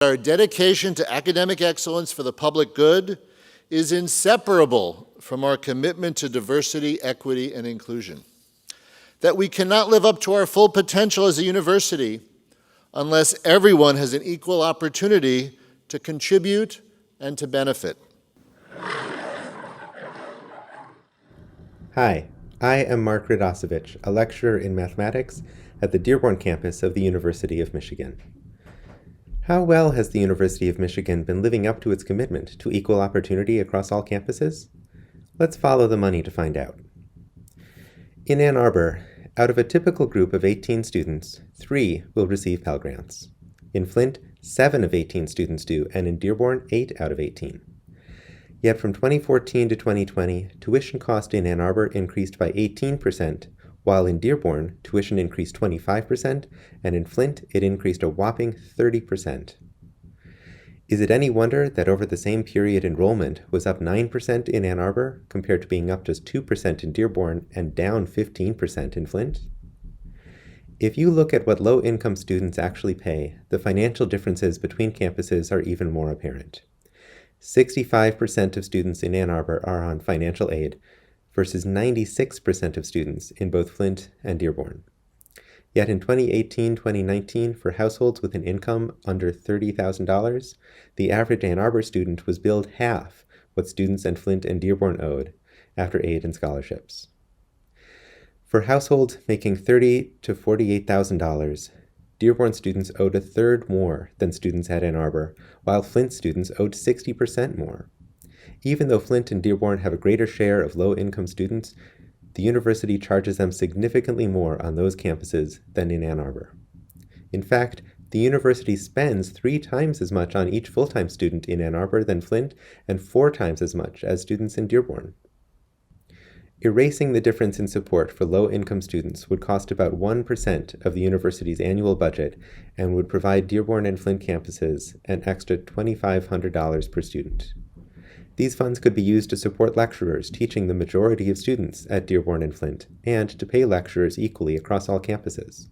Our dedication to academic excellence for the public good is inseparable from our commitment to diversity, equity, and inclusion. That we cannot live up to our full potential as a university unless everyone has an equal opportunity to contribute and to benefit. Hi, I am Mark Radosevich, a lecturer in mathematics at the Dearborn campus of the University of Michigan. How well has the University of Michigan been living up to its commitment to equal opportunity across all campuses? Let's follow the money to find out. In Ann Arbor, out of a typical group of 18 students, 3 will receive Pell Grants. In Flint, 7 of 18 students do, and in Dearborn, 8 out of 18. Yet from 2014 to 2020, tuition cost in Ann Arbor increased by 18%, while in Dearborn, tuition increased 25%, and in Flint, it increased a whopping 30%. Is it any wonder that over the same period enrollment was up 9% in Ann Arbor, compared to being up just 2% in Dearborn and down 15% in Flint? If you look at what low-income students actually pay, the financial differences between campuses are even more apparent. 65% of students in Ann Arbor are on financial aid, versus 96% of students in both Flint and Dearborn. Yet in 2018-2019, for households with an income under $30,000, the average Ann Arbor student was billed half what students in Flint and Dearborn owed after aid and scholarships. For households making $30,000 to $48,000, Dearborn students owed a third more than students at Ann Arbor, while Flint students owed 60% more. Even though Flint and Dearborn have a greater share of low-income students, the university charges them significantly more on those campuses than in Ann Arbor. In fact, the university spends 3 times as much on each full-time student in Ann Arbor than Flint, and 4 times as much as students in Dearborn. Erasing the difference in support for low-income students would cost about 1% of the university's annual budget and would provide Dearborn and Flint campuses an extra $2,500 per student. These funds could be used to support lecturers teaching the majority of students at Dearborn and Flint, and to pay lecturers equally across all campuses.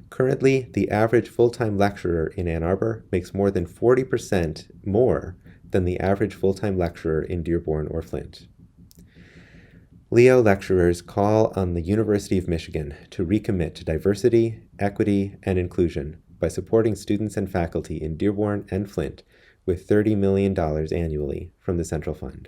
Currently, the average full-time lecturer in Ann Arbor makes more than 40% more than the average full-time lecturer in Dearborn or Flint. LEO lecturers call on the University of Michigan to recommit to diversity, equity, and inclusion by supporting students and faculty in Dearborn and Flint with $30 million annually from the Central Fund.